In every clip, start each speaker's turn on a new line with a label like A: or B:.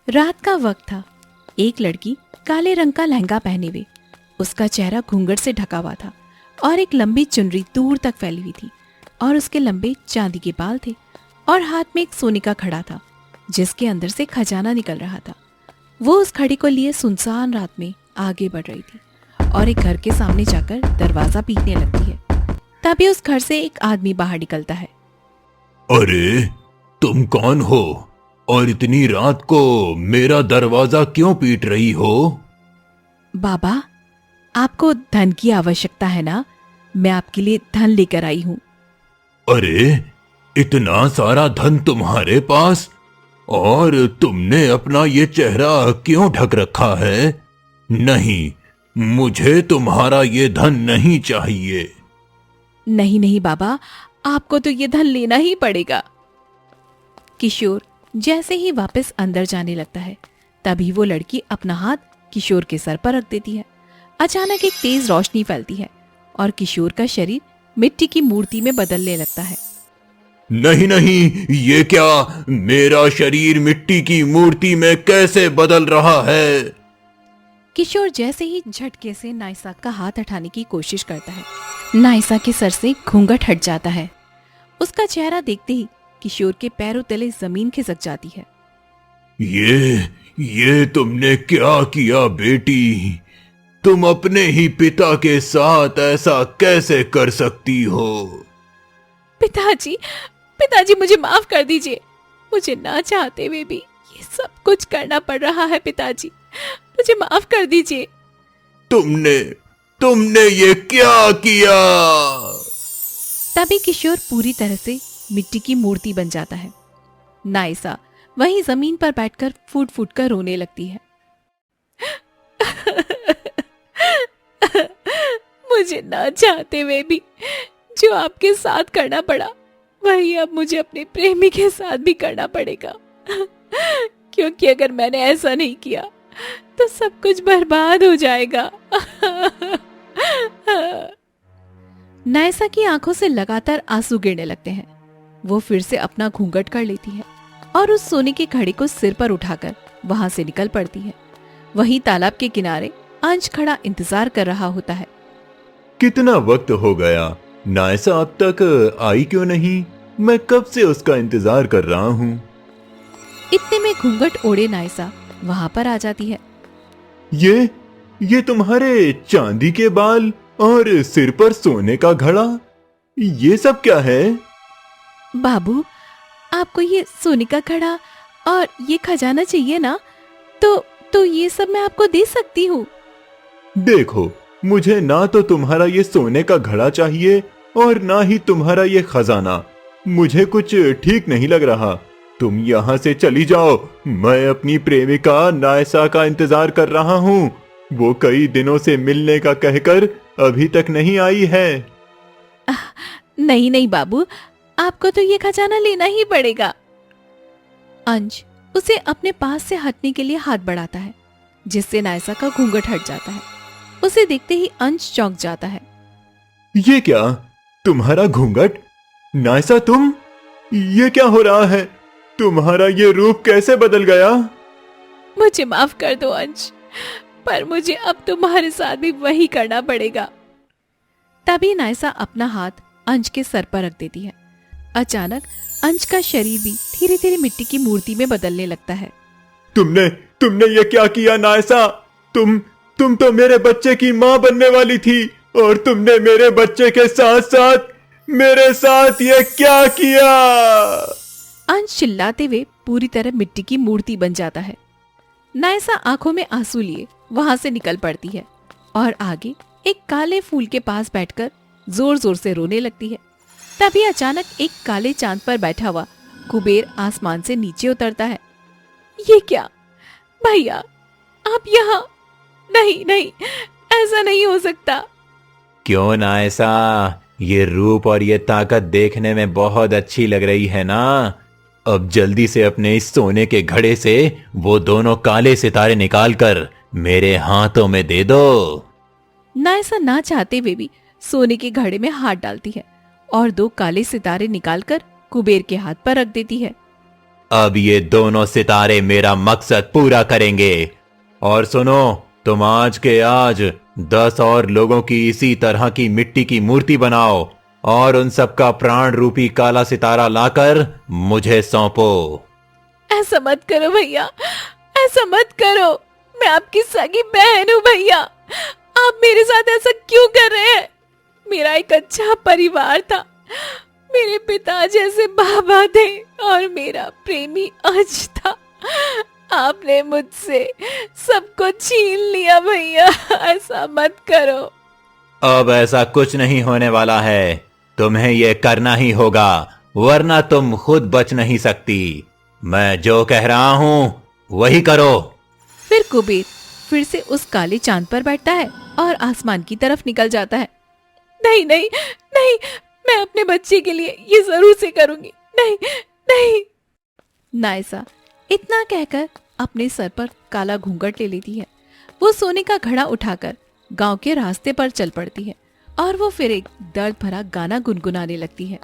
A: रात का वक्त था। एक लड़की काले रंग का लहंगा पहने हुए, उसका चेहरा घूंघट से ढका हुआ था और एक लंबी चुनरी दूर तक फैली हुई थी और उसके लंबे चांदी के बाल थे और हाथ में एक सोने का खड़ा था जिसके अंदर से खजाना निकल रहा था। वो उस खड़ी को लिए सुनसान रात में आगे बढ़ रही थी और एक घर के सामने जाकर दरवाजा पीटने लगती है। तभी उस घर से एक आदमी बाहर निकलता है।
B: अरे, तुम कौन हो और इतनी रात को मेरा दरवाजा क्यों पीट रही हो?
A: बाबा, आपको धन की आवश्यकता है ना? मैं आपके लिए धन लेकर आई हूँ।
B: अरे, इतना सारा धन तुम्हारे पास और तुमने अपना ये चेहरा क्यों ढक रखा है? नहीं, मुझे तुम्हारा ये धन नहीं चाहिए।
A: नहीं नहीं बाबा, आपको तो ये धन लेना ही पड़ेगा। किशोर जैसे ही वापस अंदर जाने लगता है तभी वो लड़की अपना हाथ किशोर के सर पर रख देती है। अचानक एक तेज रोशनी फैलती है और किशोर का शरीर मिट्टी की मूर्ति में बदलने लगता है।
B: नहीं नहीं, ये क्या? मेरा शरीर मिट्टी की मूर्ति में कैसे बदल रहा है?
A: किशोर जैसे ही झटके से नायसा का हाथ हटाने की कोशिश करता है, नायसा के सर से घूंघट हट जाता है। उसका चेहरा देखते ही किशोर के पैरों तले जमीन खिसक जाती है।
B: ये तुमने क्या किया बेटी? तुम अपने ही पिता के साथ ऐसा कैसे कर सकती हो?
A: पिताजी, पिताजी मुझे माफ कर दीजिए। मुझे ना चाहते हुए भी ये सब कुछ करना पड़ रहा है। पिताजी मुझे माफ कर दीजिए।
B: तुमने ये क्या किया?
A: तभी किशोर पूरी तरह से मिट्टी की मूर्ति बन जाता है। नायसा वहीं जमीन पर बैठकर फूट फूट कर रोने लगती है। मुझे ना चाहते हुए भी जो आपके साथ करना पड़ा वही अब मुझे अपने प्रेमी के साथ भी करना पड़ेगा। क्योंकि अगर मैंने ऐसा नहीं किया तो सब कुछ बर्बाद हो जाएगा। नायसा की आंखों से लगातार आंसू गिरने लगते हैं। वो फिर से अपना घूंघट कर लेती है और उस सोने की घड़ी को सिर पर उठाकर वहां से निकल पड़ती है। वहीं तालाब के किनारे अंश खड़ा इंतजार कर रहा होता है।
B: कितना वक्त हो गया, नायसा अब तक आई क्यों नहीं? मैं कब से उसका इंतजार कर रहा हूँ।
A: इतने में घूंघट ओढ़े नायसा वहां पर आ जाती है।
B: ये तुम्हारे चांदी के बाल और सिर पर सोने का घड़ा, ये सब क्या है?
A: बाबू, आपको ये सोने का घड़ा और ये खजाना चाहिए ना? तो ये सब मैं आपको दे सकती हूँ।
B: देखो, मुझे ना तो तुम्हारा ये सोने का घड़ा चाहिए और ना ही तुम्हारा ये खजाना। मुझे कुछ ठीक नहीं लग रहा। तुम यहाँ से चली जाओ। मैं अपनी प्रेमिका नायसा का इंतजार कर रहा हूँ। वो कई दिनों से मिलने का कहकर अभी तक नहीं आई है।
A: नहीं नहीं बाबू, आपको तो ये खजाना लेना ही पड़ेगा। अंश उसे अपने पास से हटने के लिए हाथ बढ़ाता है जिससे नायसा का घूंघट हट जाता है। उसे देखते ही अंश चौंक जाता है।
B: ये क्या? तुम्हारा घूंघट? नायसा, तुम? ये क्या हो रहा है? तुम्हारा ये रूप कैसे बदल गया?
A: मुझे माफ कर दो अंश, पर मुझे अब तुम्हारे साथ भी वही करना पड़ेगा। तभी नायसा अपना हाथ अंश के सर पर रख देती है। अचानक अंश का शरीर भी धीरे धीरे मिट्टी की मूर्ति में बदलने लगता है।
B: तुमने ये क्या किया नायसा? तुम तो मेरे बच्चे की माँ बनने वाली थी और तुमने मेरे बच्चे के साथ साथ मेरे साथ ये क्या किया?
A: अंश चिल्लाते हुए पूरी तरह मिट्टी की मूर्ति बन जाता है। नायसा आंखों में आंसू लिए वहां से निकल पड़ती है और आगे एक काले फूल के पास बैठकर जोर जोर से रोने लगती है। तभी अचानक एक काले चांद पर बैठा हुआ कुबेर आसमान से नीचे उतरता है। ये क्या भैया, आप यहाँ? नहीं नहीं, ऐसा नहीं हो सकता।
C: क्यों नायसा, ये रूप और ये ताकत देखने में बहुत अच्छी लग रही है ना? अब जल्दी से अपने इस सोने के घड़े से वो दोनों काले सितारे निकालकर मेरे हाथों में दे दो।
A: नायसा ना चाहते हुए भी सोने के घड़े में हाथ डालती है और 2 काले सितारे निकालकर कुबेर के हाथ पर रख देती है।
C: अब ये दोनों सितारे मेरा मकसद पूरा करेंगे। और सुनो, तुम आज के आज 10 और लोगों की इसी तरह की मिट्टी की मूर्ति बनाओ और उन सबका प्राण रूपी काला सितारा लाकर मुझे सौंपो।
A: ऐसा मत करो भैया, ऐसा मत करो। मैं आपकी सगी बहन हूँ भैया, आप मेरे साथ ऐसा क्यों कर रहे हैं? मेरा एक अच्छा परिवार था, मेरे पिता जैसे बाबा थे और मेरा प्रेमी अंश था। आपने मुझसे सबको छीन लिया भैया, ऐसा मत करो।
C: अब ऐसा कुछ नहीं होने वाला है, तुम्हें यह करना ही होगा, वरना तुम खुद बच नहीं सकती। मैं जो कह रहा हूं वही करो।
A: फिर कुबेर फिर से उस काले चांद पर बैठता है और आसमान की तरफ निकल जाता है। नहीं नहीं नहीं, मैं अपने बच्चे के लिए ये जरूर से करूंगी। नहीं नहीं। नायसा इतना कहकर अपने सर पर काला घूंघट ले लेती है। वो सोने का घड़ा उठाकर गांव के रास्ते पर चल पड़ती है और वो फिर एक दर्द भरा गाना गुनगुनाने लगती है।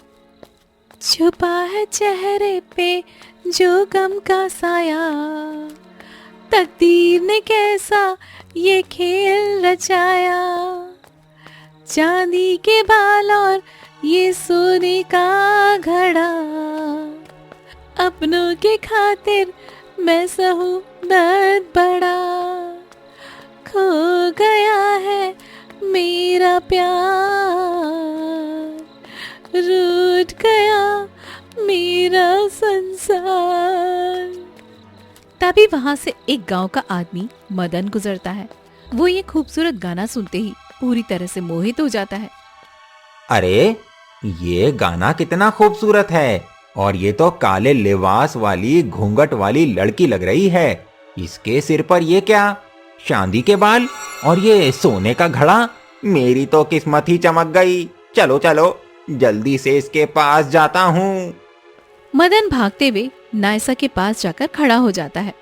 A: छुपा है चेहरे पे जो गम का साया, तकदीर ने कैसा ये खेल रचाया, चांदी के बाल और ये सोने का घड़ा, अपनों के खातिर मैं सहूं दर्द बड़ा, खो गया है मेरा प्यार, रूठ गया मेरा संसार। तभी वहां से एक गांव का आदमी मदन गुजरता है। वो ये खूबसूरत गाना सुनते ही पूरी तरह से मोहित हो जाता है।
D: अरे, ये गाना कितना खूबसूरत है, और ये तो काले लिबास वाली घूंघट वाली लड़की लग रही है। इसके सिर पर ये क्या, चांदी के बाल और ये सोने का घड़ा। मेरी तो किस्मत ही चमक गई। चलो चलो, जल्दी से इसके पास जाता हूँ।
A: मदन भागते हुए नायसा के पास जाकर खड़ा हो जाता है।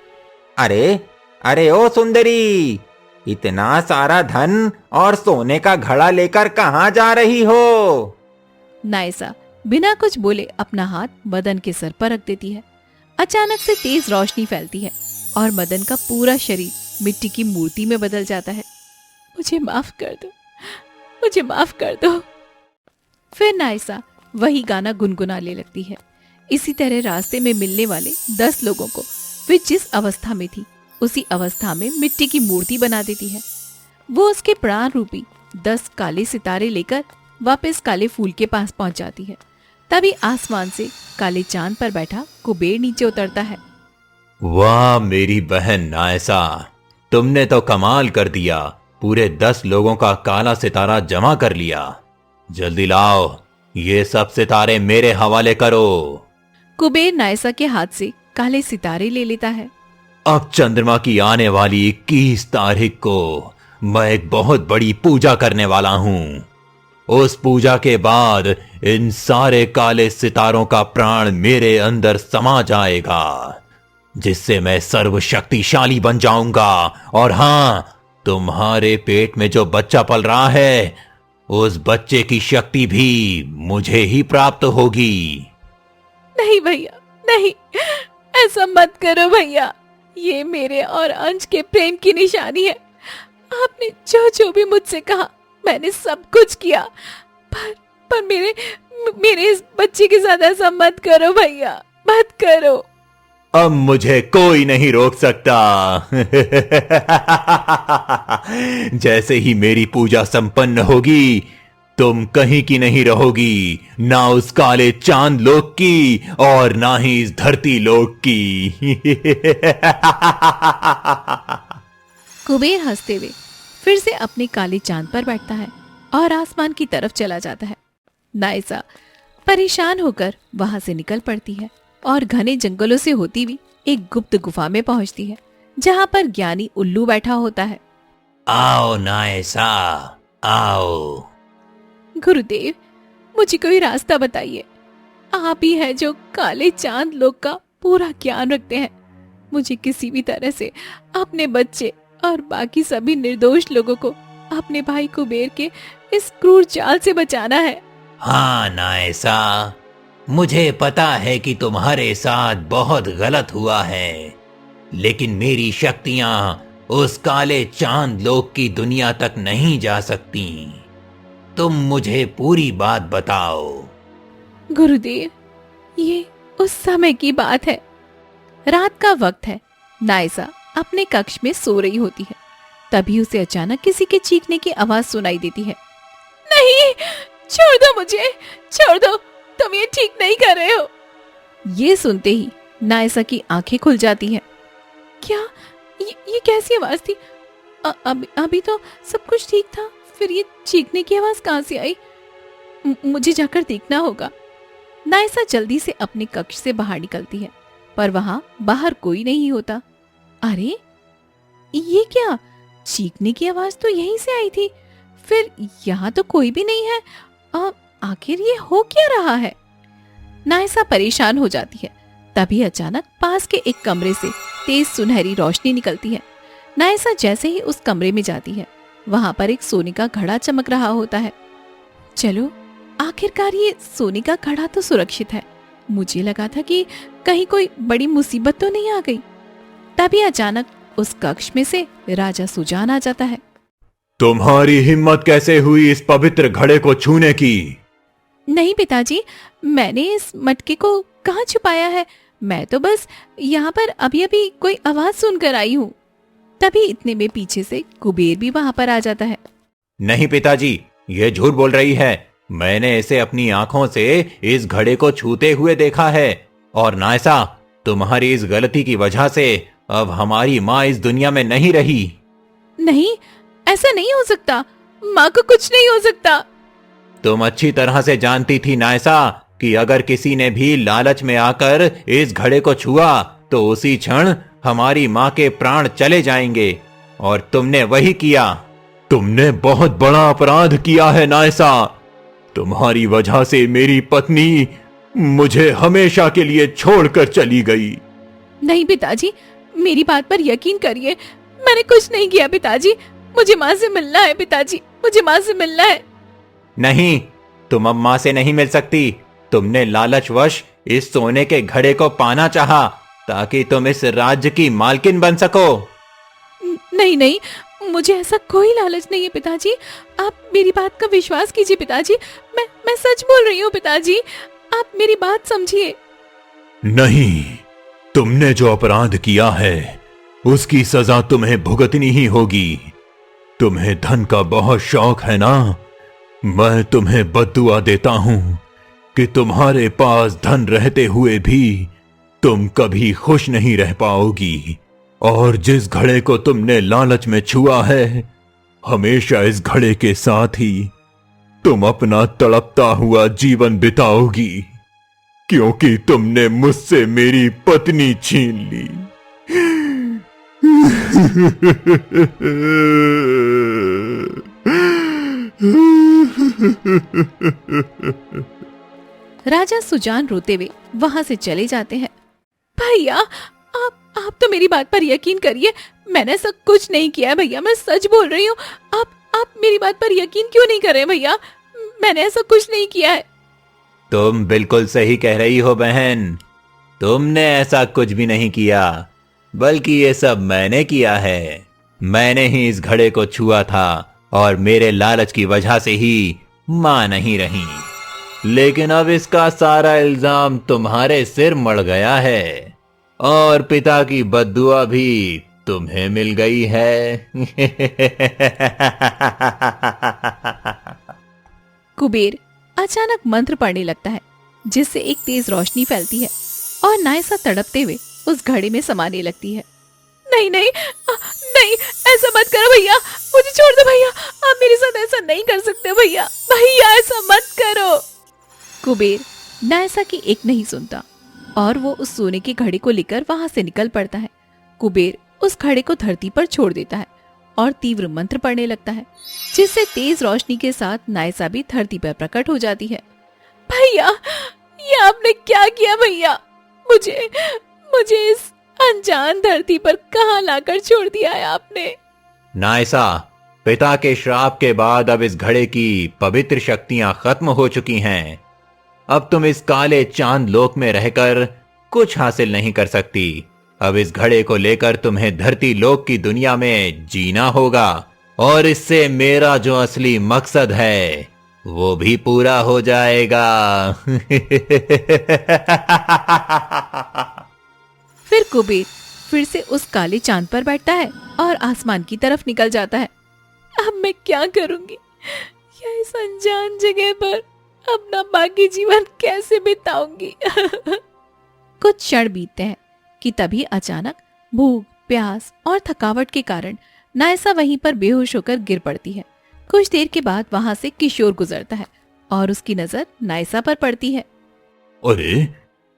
D: अरे अरे ओ सुंदरी, इतना सारा धन और सोने का घड़ा लेकर कहाँ जा रही हो?
A: नायसा बिना कुछ बोले अपना हाथ मदन के सर पर रख देती है। अचानक से तेज रोशनी फैलती है और मदन का पूरा शरीर मिट्टी की मूर्ति में बदल जाता है। मुझे माफ कर दो, मुझे माफ कर दो। फिर नायसा वही गाना गुनगुनाने लगती है। इसी तरह रास्ते में मिलने वाले 10 लोगों को वे जिस अवस्था में थी उसी अवस्था में मिट्टी की मूर्ति बना देती है। वो उसके प्राण रूपी 10 काले सितारे लेकर वापस काले फूल के पास पहुंच जाती है। तभी आसमान से काले चांद पर बैठा कुबेर नीचे उतरता है।
C: वाह मेरी बहन नायसा, तुमने तो कमाल कर दिया। पूरे 10 लोगों का काला सितारा जमा कर लिया। जल्दी लाओ, ये सब सितारे मेरे हवाले करो।
A: कुबेर नायसा के हाथ से काले सितारे ले लेता है।
C: अब चंद्रमा की आने वाली 21 तारीख को मैं एक बहुत बड़ी पूजा करने वाला हूं। उस पूजा के बाद इन सारे काले सितारों का प्राण मेरे अंदर समा जाएगा, जिससे मैं सर्वशक्तिशाली बन जाऊंगा। और हां, तुम्हारे पेट में जो बच्चा पल रहा है, उस बच्चे की शक्ति भी मुझे ही प्राप्त होगी।
A: नहीं भैया, नहीं, ऐसा मत करो भैया। ये मेरे और अंश के प्रेम की निशानी है। आपने जो जो भी मुझसे कहा मैंने सब कुछ किया, पर मेरे इस बच्चे के साथ ऐसा मत करो भैया, मत करो।
C: अब मुझे कोई नहीं रोक सकता। जैसे ही मेरी पूजा संपन्न होगी, तुम कहीं की नहीं रहोगी, ना उस काले चांद लोक की और ना ही इस धरती लोक की।
A: कुबेर हंसते हुए फिर से अपने काले चांद पर बैठता है और आसमान की तरफ चला जाता है। नायसा परेशान होकर वहां से निकल पड़ती है और घने जंगलों से होती हुई एक गुप्त गुफा में पहुंचती है, जहां पर ज्ञानी उल्लू बैठा होता है।
C: आओ नायसा, आओ।
A: गुरुदेव, मुझे कोई रास्ता बताइए। आप ही हैं जो काले चांद लोक का पूरा ज्ञान रखते हैं। मुझे किसी भी तरह से अपने बच्चे और बाकी सभी निर्दोष लोगों को अपने भाई कुबेर के इस क्रूर चाल से बचाना है।
C: हाँ नायसा, मुझे पता है कि तुम्हारे साथ बहुत गलत हुआ है, लेकिन मेरी शक्तियां उस काले चांद लोक की दुनिया तक नहीं जा सकती। तुम मुझे पूरी बात बताओ।
A: गुरुदेव, ये उस समय की बात है। रात का वक्त है। नायसा अपने कक्ष में सो रही होती है। तभी उसे अचानक किसी के चीखने की आवाज सुनाई देती है। नहीं, छोड़ दो मुझे, छोड़ दो, तुम ये ठीक नहीं कर रहे हो। ये सुनते ही नायसा की आंखें खुल जाती हैं। क्या ये कैसी आवाज थी? अभी तो सब कुछ ठीक था, फिर ये चीखने की आवाज कहां से आई? मुझे जाकर देखना होगा। नायसा जल्दी से अपने कक्ष से बाहर निकलती है, पर वहां बाहर कोई नहीं होता। अरे ये क्या? चीखने की आवाज तो यहीं से आई थी, फिर यहाँ तो कोई भी नहीं है। आखिर ये हो क्या रहा है? नायसा परेशान हो जाती है। तभी अचानक पास के एक कमरे से तेज सुनहरी रोशनी निकलती है। नायसा जैसे ही उस कमरे में जाती है, वहां पर एक सोने का घड़ा चमक रहा होता है। चलो, आखिरकार ये सोने का घड़ा तो सुरक्षित है। मुझे लगा था कि कहीं कोई बड़ी मुसीबत तो नहीं आ गई। तभी अचानक उस कक्ष में से राजा सुजान आ जाता है।
B: तुम्हारी हिम्मत कैसे हुई इस पवित्र घड़े को छूने की?
A: नहीं पिताजी, मैंने इस मटके को कहाँ छुपाया है। मैं तो बस यहाँ पर अभी अभी कोई आवाज सुनकर आई हूँ। तभी इतने में पीछे से कुबेर भी वहां पर आ जाता है।
C: नहीं पिताजी, ये झूठ बोल रही है। मैंने इसे अपनी आंखों से इस घड़े को छूते हुए देखा है। और नायसा, तुम्हारी इस गलती की वजह से अब हमारी माँ इस दुनिया में नहीं रही।
A: नहीं, ऐसा नहीं हो सकता। माँ को कुछ नहीं हो सकता।
C: तुम अच्छी तरह से जानती थी नायसा कि अगर किसी ने भी लालच में आकर इस घड़े को छुआ तो उसी क्षण हमारी माँ के प्राण चले जाएंगे, और तुमने वही किया।
B: तुमने बहुत बड़ा अपराध किया है नायसा। तुम्हारी वजह से मेरी पत्नी मुझे हमेशा के लिए छोड़कर चली गई।
A: नहीं पिताजी, मेरी बात पर यकीन करिए, मैंने कुछ नहीं किया पिताजी। मुझे माँ से मिलना है पिताजी, मुझे माँ से मिलना है।
C: नहीं, तुम अब माँ से नहीं मिल सकती। तुमने लालचवश इस सोने के घड़े को पाना चाहा ताकि तुम इस राज्य की मालकिन बन सको।
A: नहीं नहीं, मुझे ऐसा कोई लालच नहीं है पिताजी। आप मेरी बात का विश्वास कीजिए पिताजी। मैं सच बोल रही हूँ पिताजी, आप मेरी बात समझिए।
B: नहीं, तुमने जो अपराध किया है उसकी सजा तुम्हें भुगतनी ही होगी। तुम्हें धन का बहुत शौक है ना? मैं तुम्हें बद्दुआ देता हूं कि तुम्हारे पास धन रहते हुए भी तुम कभी खुश नहीं रह पाओगी। और जिस घड़े को तुमने लालच में छुआ है, हमेशा इस घड़े के साथ ही तुम अपना तड़पता हुआ जीवन बिताओगी, क्योंकि तुमने मुझसे मेरी पत्नी छीन ली।
A: राजा सुजान रोते हुए वहां से चले जाते हैं। भैया, आप तो मेरी बात पर यकीन करिए, मैंने ऐसा कुछ नहीं किया है भैया, मैं सच बोल रही हूँ। आप मेरी बात पर यकीन क्यों नहीं कर रहे भैया? मैंने ऐसा कुछ नहीं किया है।
C: तुम बिल्कुल सही कह रही हो बहन, तुमने ऐसा कुछ भी नहीं किया, बल्कि ये सब मैंने किया है। मैंने ही इस घड़े को छुआ था और मेरे लालच की वजह से ही मां नहीं रही। लेकिन अब इसका सारा इल्जाम तुम्हारे सिर मड़ गया है और पिता की बद्दुआ भी तुम्हें मिल गई है।
A: कुबेर अचानक मंत्र पढ़ने लगता है, जिससे एक तेज रोशनी फैलती है और नायसा तड़पते हुए उस घड़े में समाने लगती है। नहीं नहीं नहीं, ऐसा मत करो भैया, मुझे छोड़ दो भैया, आप मेरे साथ ऐसा नहीं कर सकते भैया, भैया ऐसा मत करो। कुबेर नायसा की एक नहीं सुनता और वो उस सोने के घड़े को लेकर वहां से निकल पड़ता है। कुबेर उस घड़े को धरती पर छोड़ देता है और तीव्र मंत्र पढ़ने लगता है, जिससे तेज रोशनी के साथ नायसा भी धरती पर प्रकट हो जाती है। भैया, ये आपने क्या किया भैया? मुझे इस अनजान धरती पर कहां लाकर छोड़ दिया है आपने?
C: नायसा, पिता के श्राप के बाद अब इस घड़े की पवित्र शक्तियां खत्म हो चुकी हैं। अब तुम इस काले चांद लोक में रहकर कुछ हासिल नहीं कर सकती। अब इस घड़े को लेकर तुम्हें धरती लोक की दुनिया में जीना होगा, और इससे मेरा जो असली मकसद है वो भी पूरा हो जाएगा।
A: फिर कुबेर फिर से उस काले चांद पर बैठता है और आसमान की तरफ निकल जाता है। अब मैं क्या करूंगी या इस अनजान जगह पर अपना बाकी जीवन कैसे बिताऊंगी? कुछ क्षण बीतते हैं कि तभी अचानक भूख, प्यास और थकावट के कारण नायसा वहीं पर बेहोश होकर गिर पड़ती है। कुछ देर के बाद वहां से किशोर गुजरता है और उसकी नजर नायसा पर पड़ती है।
C: अरे,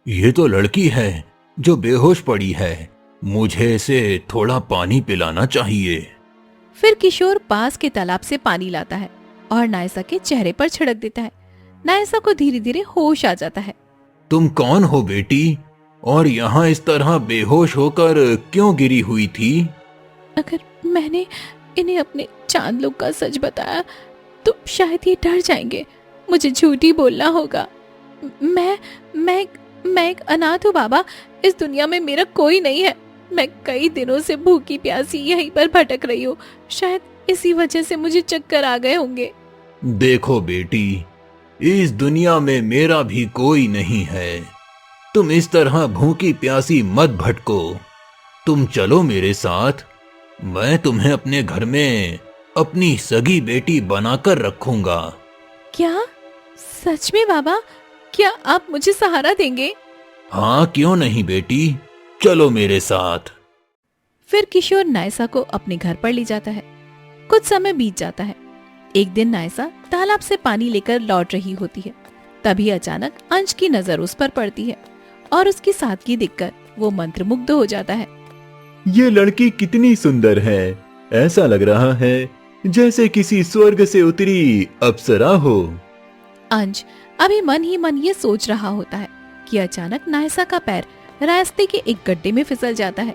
C: ये तो लड़की है जो बेहोश पड़ी है। मुझे इसे थोड़ा पानी पिलाना चाहिए।
A: फिर किशोर पास के तालाब से पानी लाता है और नायसा के चेहरे पर छिड़क देता है। नायसा को धीरे धीरे होश आ जाता है।
C: तुम कौन हो बेटी, और यहाँ इस तरह बेहोश होकर क्यों गिरी हुई थी?
A: अगर मैंने इन्हें अपने चांद लोग का सच बताया तो शायद ये डर जाएंगे। मुझे झूठ ही बोलना होगा। मैं एक अनाथ हूँ बाबा। इस दुनिया में मेरा कोई नहीं है। मैं कई दिनों से भूखी प्यासी यहीं पर भटक रही हूँ। शायद इसी वजह से मुझे चक्कर आ गए होंगे।
C: देखो बेटी, इस दुनिया में मेरा भी कोई नहीं है। तुम इस तरह भूखी प्यासी मत भटको। तुम चलो मेरे साथ। मैं तुम्हें अपने घर में अपनी सगी बेटी बनाकर रखूंगा।
A: क्या सच में बाबा? क्या आप मुझे सहारा देंगे?
C: हाँ, क्यों नहीं बेटी, चलो मेरे साथ।
A: फिर किशोर नायसा को अपने घर पर ले जाता है। कुछ समय बीत जाता है। एक दिन नायसा तालाब से पानी लेकर लौट रही होती है। तभी अचानक अंश की नजर उस पर पड़ती है और उसकी सादगी देखकर वो मंत्रमुग्ध हो जाता है।
B: ये लड़की कितनी सुंदर है। ऐसा लग रहा है जैसे किसी स्वर्ग से उतरी अप्सरा हो।
A: अंश अभी मन ही मन ये सोच रहा होता है कि अचानक नायसा का पैर रास्ते के एक गड्ढे में फिसल जाता है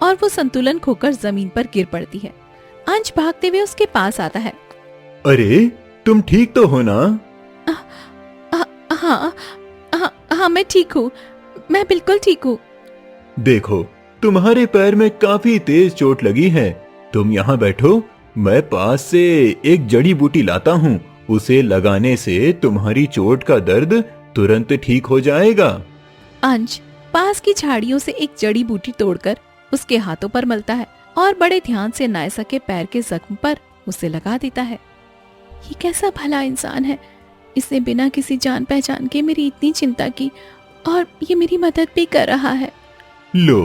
A: और वो संतुलन खोकर जमीन पर गिर पड़ती है। अंश भागते हुए उसके पास आता है।
B: अरे, तुम ठीक तो हो ना?
A: हाँ, मैं ठीक हूँ। मैं बिल्कुल ठीक हूँ।
B: देखो, तुम्हारे पैर में काफी तेज चोट लगी है। तुम यहाँ बैठो, मैं पास से एक जड़ी बूटी लाता हूँ। उसे लगाने से तुम्हारी चोट का दर्द तुरंत ठीक हो जाएगा।
A: अंश पास की झाड़ियों से एक जड़ी बूटी तोड़कर उसके हाथों पर मलता है और बड़े ध्यान से नायसा के पैर के जख्म पर उसे लगा देता है। ये कैसा भला इंसान है। इसने बिना किसी जान पहचान के मेरी इतनी चिंता की और ये मेरी मदद भी कर रहा है।
B: लो,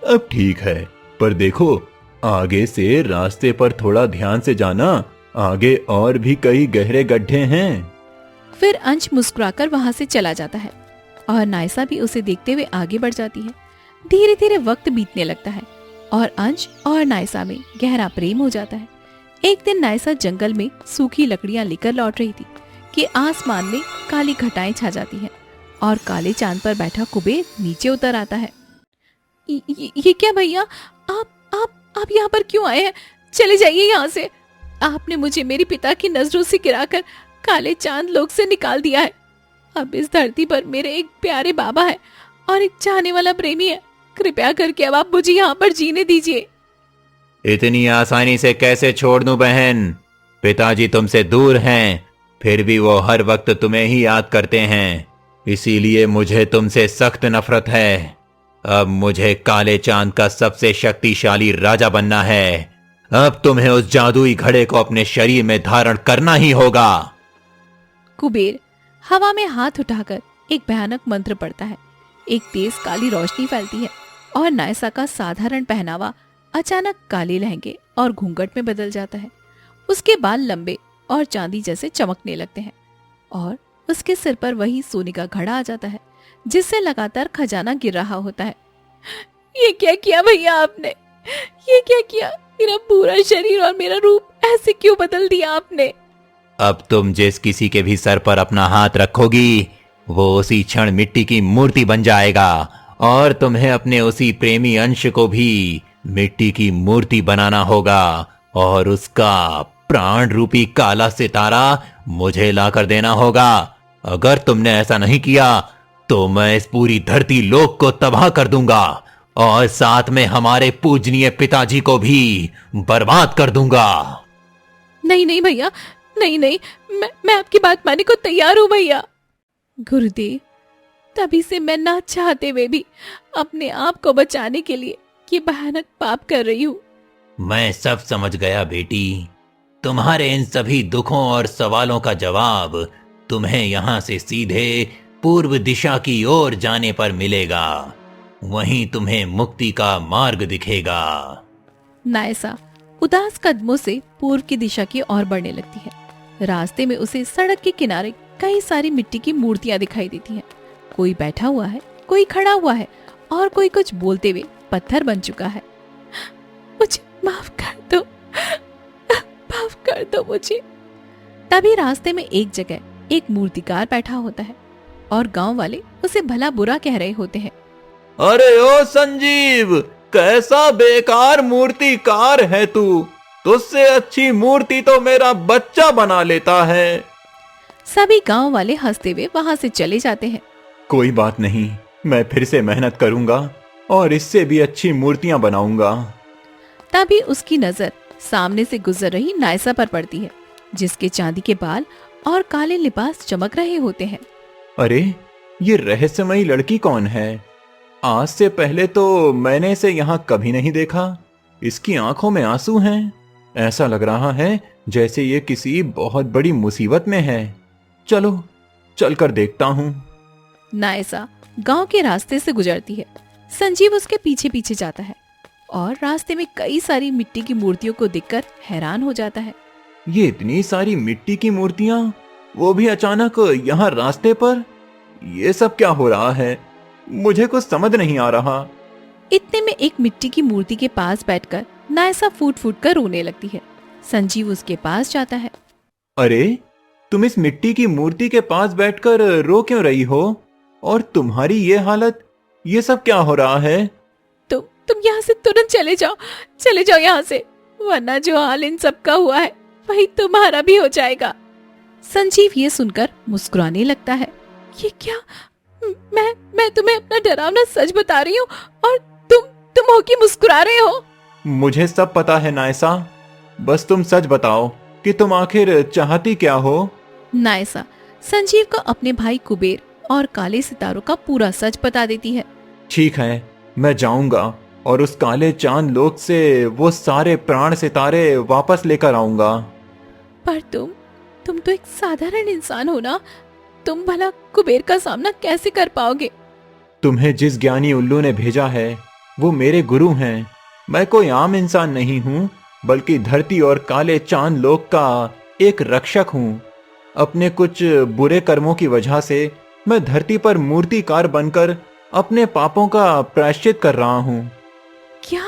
B: अब ठीक है। पर देखो, आगे से रास्ते पर थोड़ा ध्यान से जाना। आगे और भी कई गहरे गड्ढे हैं।
A: फिर अंश मुस्कुराकर वहां से चला जाता है और नायसा भी उसे देखते हुए आगे बढ़ जाती है। धीरे धीरे वक्त बीतने लगता है और अंश और नायसा में गहरा प्रेम हो जाता है। एक दिन नायसा जंगल में सूखी लकड़ियां लेकर लौट रही थी कि आसमान में काली घटाएं छा जाती हैं और काले चांद पर बैठा कुबेर नीचे उतर आता है। ये क्या भैया, आप यहाँ पर क्यों आए हैं? चले जाइए यहाँ से। आपने मुझे मेरे पिता की नजरों से गिराकर काले चांद लोक से निकाल दिया है। अब इस धरती पर मेरे एक प्यारे बाबा है और एक चाहने वाला प्रेमी है। कृपया करके अब आप मुझे यहाँ पर जीने दीजिए।
C: इतनी आसानी से कैसे छोड़ दूं बहन? पिताजी तुमसे दूर हैं, फिर भी वो हर वक्त तुम्हें ही याद करते हैं। इसीलिए मुझे तुमसे सख्त नफरत है। अब मुझे काले चांद का सबसे शक्तिशाली राजा बनना है। अब तुम्हें उस जादुई घड़े को अपने शरीर में धारण करना ही होगा।
A: कुबेर हवा में हाथ उठाकर एक भयानक मंत्र पढ़ता है। एक तेज काली रोशनी फैलती है और नायसा का साधारण पहनावा अचानक काले लहंगे और घूंघट में बदल जाता है। उसके बाल लंबे और चांदी जैसे चमकने लगते हैं और उसके सिर पर वही सोने का घड़ा आ जाता है जिससे लगातार खजाना गिर रहा होता है। ये क्या किया भैया आपने? ये क्या किया? मेरा पूरा शरीर और मेरा रूप ऐसे क्यों बदल दिया आपने?
C: अब तुम जिस किसी के भी सर पर अपना हाथ रखोगी वो उसी क्षण मिट्टी की मूर्ति बन जाएगा और तुम्हें अपने उसी प्रेमी अंश को भी मिट्टी की मूर्ति बनाना होगा और उसका प्राण रूपी काला सितारा मुझे लाकर देना होगा। अगर तुमने ऐसा नहीं किया तो मैं इस पूरी धरती लोक को तबाह कर दूंगा और साथ में हमारे पूजनीय पिताजी को भी बर्बाद कर दूंगा।
A: नहीं नहीं भैया, नहीं नहीं, मैं आपकी बात मानने को तैयार हूं भैया। गुरुदेव, तभी से मैं ना चाहते हुए भी अपने आप को बचाने के लिए ये भयानक पाप कर रही हूँ।
C: मैं सब समझ गया बेटी। तुम्हारे इन सभी दुखों और सवालों का जवाब तुम्हें यहाँ से सीधे पूर्व दिशा की ओर जाने पर मिलेगा। वहीं तुम्हें मुक्ति का मार्ग दिखेगा।
A: नायसा उदास कदमों से पूर्व की दिशा की ओर बढ़ने लगती है। रास्ते में उसे सड़क के किनारे कई सारी मिट्टी की मूर्तियां दिखाई देती हैं। कोई बैठा हुआ है, कोई खड़ा हुआ है और कोई कुछ बोलते हुए पत्थर बन चुका है। मुझे माफ कर दो मुझे। तभी रास्ते में एक जगह एक मूर्तिकार बैठा होता है और गांव वाले उसे भला बुरा कह रहे होते हैं।
C: अरे ओ संजीव, कैसा बेकार मूर्तिकार है तू। तुझसे अच्छी मूर्ति तो मेरा बच्चा बना लेता है।
A: सभी गांव वाले हंसते हुए वहां से चले जाते हैं।
B: कोई बात नहीं, मैं फिर से मेहनत करूंगा और इससे भी अच्छी मूर्तियां बनाऊंगा।
A: तभी उसकी नजर सामने से गुजर रही नायसा पर पड़ती है, जिसके चांदी के बाल और काले लिबास चमक रहे होते हैं।
B: अरे, ये रहस्यमयी लड़की कौन है? आज से पहले तो मैंने इसे यहाँ कभी नहीं देखा। इसकी आंखों में आंसू हैं। ऐसा लग रहा है जैसे ये किसी बहुत बड़ी मुसीबत में है। चलो, चलकर देखता हूँ।
A: नायसा गांव के रास्ते से गुजरती है। संजीव उसके पीछे पीछे जाता है और रास्ते में कई सारी मिट्टी की मूर्तियों को देखकर हैरान हो जाता है।
B: ये इतनी सारी मिट्टी की मूर्तियां, वो भी अचानक यहाँ रास्ते पर। ये सब क्या हो रहा है? मुझे कुछ समझ नहीं आ रहा।
A: इतने में एक मिट्टी की मूर्ति के पास बैठकर नायसा फूट फूट कर रोने लगती है। संजीव उसके पास जाता है।
B: अरे, तुम इस मिट्टी की मूर्ति के पास बैठकर रो क्यों रही हो? और तुम्हारी ये हालत, ये सब क्या हो रहा है?
A: तुम यहाँ से तुरंत चले जाओ यहाँ से, वरना जो हाल इन सब का हुआ है वही तुम्हारा भी हो जाएगा। संजीव ये सुनकर मुस्कुराने लगता है। ये क्या? मैं तुम्हें अपना डरावना सच बता रही हूँ और तुम हो कि मुस्कुरा रहे हो।
B: मुझे सब पता है नायसा, बस तुम सच बताओ कि तुम आखिर चाहती क्या हो?
A: नायसा संजीव को अपने भाई कुबेर और काले सितारों का पूरा सच बता देती है।
B: ठीक है, मैं जाऊंगा और उस काले चांद लोक से वो सारे प्राण सितारे वापस लेकर आऊंगा।
A: पर तुम तो एक साधारण इंसान हो ना, तुम भला कुबेर का सामना कैसे कर पाओगे?
B: तुम्हें जिस ज्ञानी उल्लू ने भेजा है वो मेरे गुरु हैं। मैं कोई आम इंसान नहीं हूँ, बल्कि धरती और काले चांद लोक का एक रक्षक हूँ। अपने कुछ बुरे कर्मों की वजह से मैं धरती पर मूर्तिकार बनकर अपने पापों का प्रायश्चित कर रहा हूँ।
A: क्या?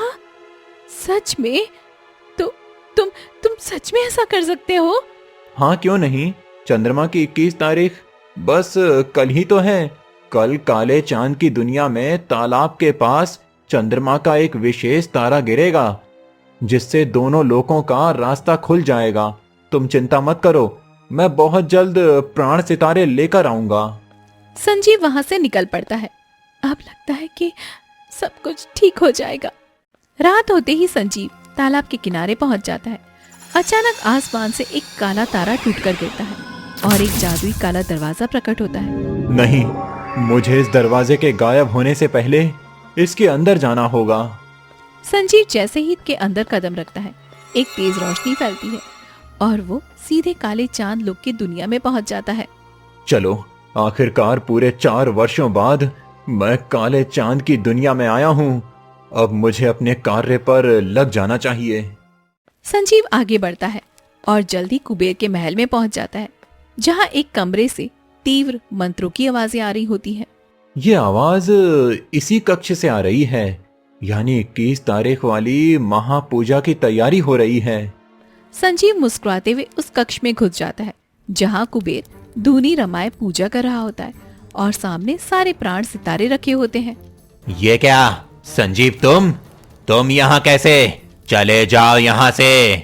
A: सच में? तुम सच में ऐसा कर सकते हो?
B: हाँ, क्यों नहीं। चंद्रमा की 21 तारीख बस कल ही तो है। कल काले चांद की दुनिया में तालाब के पास चंद्रमा का एक विशेष तारा गिरेगा, जिससे दोनों लोकों का रास्ता खुल जाएगा। तुम चिंता मत करो, मैं बहुत जल्द प्राण सितारे लेकर आऊंगा।
A: संजीव वहां से निकल पड़ता है। अब लगता है कि सब कुछ ठीक हो जाएगा। रात होते ही संजीव तालाब के किनारे पहुंच जाता है। अचानक आसमान से एक काला तारा टूटकर गिरता है और एक जादुई काला दरवाजा प्रकट होता है।
B: नहीं, मुझे इस दरवाजे के गायब होने से पहले इसके अंदर जाना होगा।
A: संजीव जैसे ही के अंदर कदम रखता है, एक तेज रोशनी फैलती है और वो सीधे काले चांद लोक की दुनिया में पहुंच जाता है।
B: चलो, आखिरकार पूरे 4 वर्षों बाद मैं काले चांद की दुनिया में आया हूँ। अब मुझे अपने कार्य पर लग जाना चाहिए।
A: संजीव आगे बढ़ता है और जल्दी कुबेर के महल में पहुंच जाता है, जहां एक कमरे से तीव्र मंत्रों की आवाजें आ रही होती हैं।
B: ये आवाज इसी कक्ष से आ रही है, यानी 21 तारीख वाली महापूजा की तैयारी हो रही है।
A: संजीव मुस्कुराते हुए उस कक्ष में घुस जाता है, जहां कुबेर धूनी रमाए पूजा कर रहा होता है और सामने सारे प्राण सितारे रखे होते हैं।
C: ये क्या संजीव, तुम यहाँ कैसे? चले जाओ यहाँ से।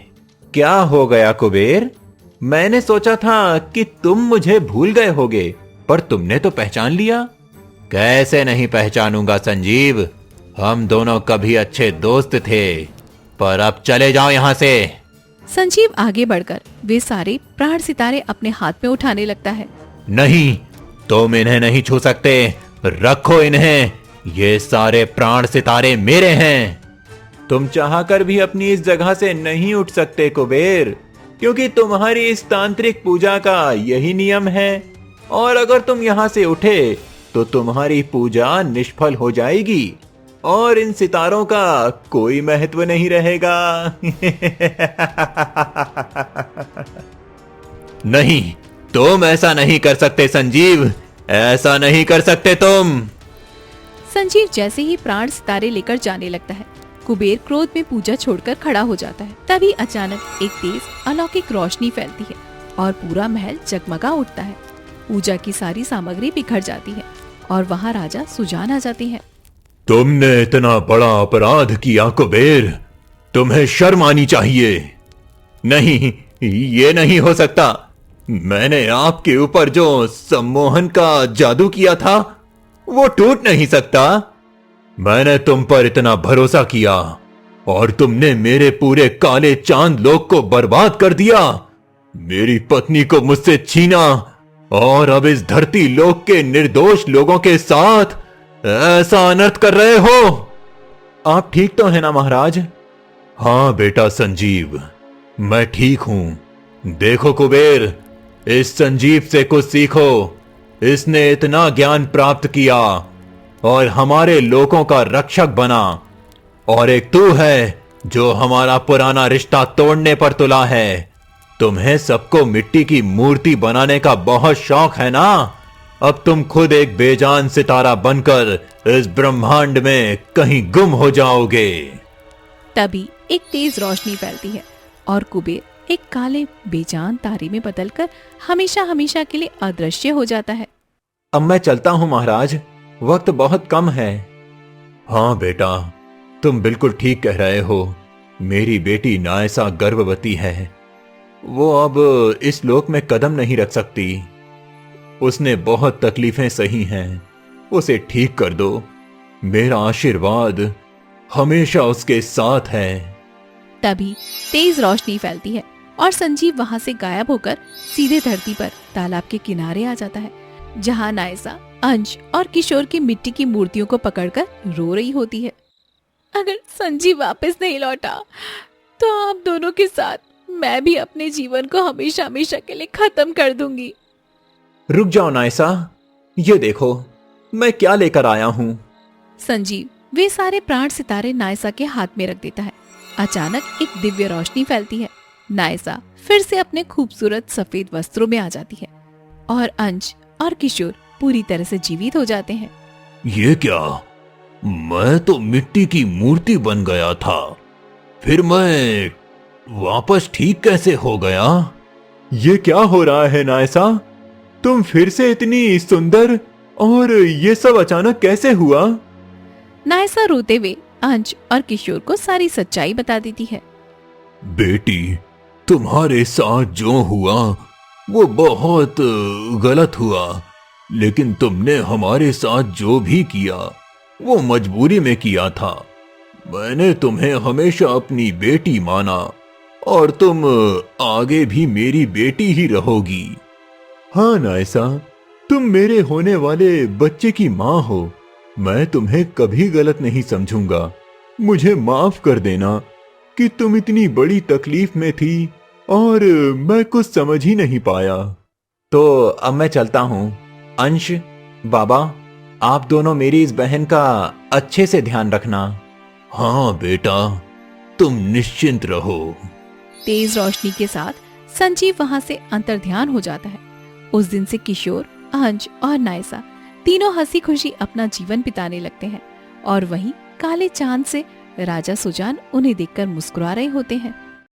B: क्या हो गया कुबेर?
C: मैंने सोचा था कि तुम मुझे भूल गए होगे, पर तुमने तो पहचान लिया। कैसे नहीं पहचानूंगा संजीव, हम दोनों कभी अच्छे दोस्त थे। पर अब चले जाओ यहां से।
A: संजीव आगे बढ़कर वे सारे प्राण सितारे अपने हाथ में उठाने लगता है।
C: नहीं, तुम इन्हें नहीं छू सकते, रखो इन्हें, ये सारे प्राण सितारे मेरे हैं। तुम चाहकर भी अपनी इस जगह से नहीं उठ सकते कुबेर, क्योंकि तुम्हारी इस तांत्रिक पूजा का यही नियम है, और अगर तुम यहां से उठे तो तुम्हारी पूजा निष्फल हो जाएगी और इन सितारों का कोई महत्व नहीं रहेगा। नहीं, तुम ऐसा नहीं कर सकते संजीव, ऐसा नहीं कर सकते तुम।
A: संजीव जैसे ही प्राण सितारे लेकर जाने लगता है, कुबेर क्रोध में पूजा छोड़कर खड़ा हो जाता है। तभी अचानक एक तेज अलौकिक रोशनी फैलती है और पूरा महल जगमगा उठता है। पूजा की सारी सामग्री बिखर जाती है और वहाँ राजा सुजान आ जाते हैं।
B: तुमने इतना बड़ा अपराध किया कुबेर, तुम्हें शर्म आनी चाहिए।
C: नहीं, ये नहीं हो सकता। मैंने आपके ऊपर जो सम्मोहन का जादू किया था वो टूट नहीं सकता।
B: मैंने तुम पर इतना भरोसा किया और तुमने मेरे पूरे काले चांद लोक को बर्बाद कर दिया, मेरी पत्नी को मुझसे छीना और अब इस धरती लोक के निर्दोष लोगों के साथ ऐसा अनर्थ कर रहे हो।
C: आप ठीक तो है ना महाराज?
B: हाँ बेटा संजीव, मैं ठीक हूं। देखो कुबेर, इस संजीव से कुछ सीखो। इसने इतना ज्ञान प्राप्त किया और हमारे लोगों का रक्षक बना, और एक तू है जो हमारा पुराना रिश्ता तोड़ने पर तुला है। तुम्हें सबको मिट्टी की मूर्ति बनाने का बहुत शौक है ना? अब तुम खुद एक बेजान सितारा बनकर इस ब्रह्मांड में कहीं गुम हो जाओगे।
A: तभी एक तेज रोशनी फैलती है और कुबेर एक काले बेजान तारे में बदलकर हमेशा हमेशा के लिए अदृश्य हो जाता है।
C: अब मैं चलता हूं महाराज, वक्त बहुत कम है।
B: हाँ बेटा, तुम बिल्कुल ठीक कह रहे हो। मेरी बेटी नायसा गर्भवती है, वो अब इस लोक में कदम नहीं रख सकती। उसने बहुत तकलीफें सही हैं, उसे ठीक कर दो। मेरा आशीर्वाद हमेशा उसके साथ है।
A: तभी तेज रोशनी फैलती है और संजीव वहां से गायब होकर सीधे धरती पर तालाब के किनारे आ जाता है, जहां नायसा, अंश और किशोर की मिट्टी की मूर्तियों को पकड़कर रो रही होती है। अगर संजीव वापस नहीं लौटा तो आप दोनों के साथ मैं भी अपने जीवन को हमेशा हमेशा के लिए खत्म कर दूंगी।
C: रुक जाओ नायसा, ये देखो मैं क्या लेकर आया हूं।
A: संजीव वे सारे प्राण सितारे नायसा के हाथ में रख देता है। अचानक एक दिव्य रोशनी फैलती है। नायसा फिर से अपने खूबसूरत सफेद वस्त्रों में आ जाती है और अंश और किशोर पूरी तरह से जीवित हो जाते हैं।
B: ये क्या? मैं तो मिट्टी की मूर्ति बन गया था, फिर मैं वापस ठीक कैसे हो गया? ये क्या हो रहा है नायसा? तुम फिर से इतनी सुंदर, और ये सब अचानक कैसे हुआ?
A: नायसा रोते हुए अंश और किशोर को सारी सच्चाई बता देती है।
B: बेटी, तुम्हारे साथ जो हुआ वो बहुत गलत हुआ, लेकिन तुमने हमारे साथ जो भी किया वो मजबूरी में किया था। मैंने तुम्हें हमेशा अपनी बेटी माना और तुम आगे भी मेरी बेटी ही रहोगी। हाँ नायसा, तुम मेरे होने वाले बच्चे की माँ हो। मैं तुम्हें कभी गलत नहीं समझूंगा। मुझे माफ कर देना कि तुम इतनी बड़ी तकलीफ में थी और मैं कुछ समझ ही नहीं पाया।
C: तो अब मैं चलता हूं। अंश, बाबा, आप दोनों मेरी इस बहन का अच्छे से ध्यान रखना।
B: हाँ बेटा, तुम निश्चिंत रहो।
A: तेज रोशनी के साथ संजीव वहां से अंतर्ध्यान हो जाता है। उस दिन से किशोर, अंश और नायसा तीनों हंसी खुशी अपना जीवन बिताने लगते हैं और वहीं काले चांद से राजा सुजान उन्हें देखकर मुस्कुरा रहे होते हैं।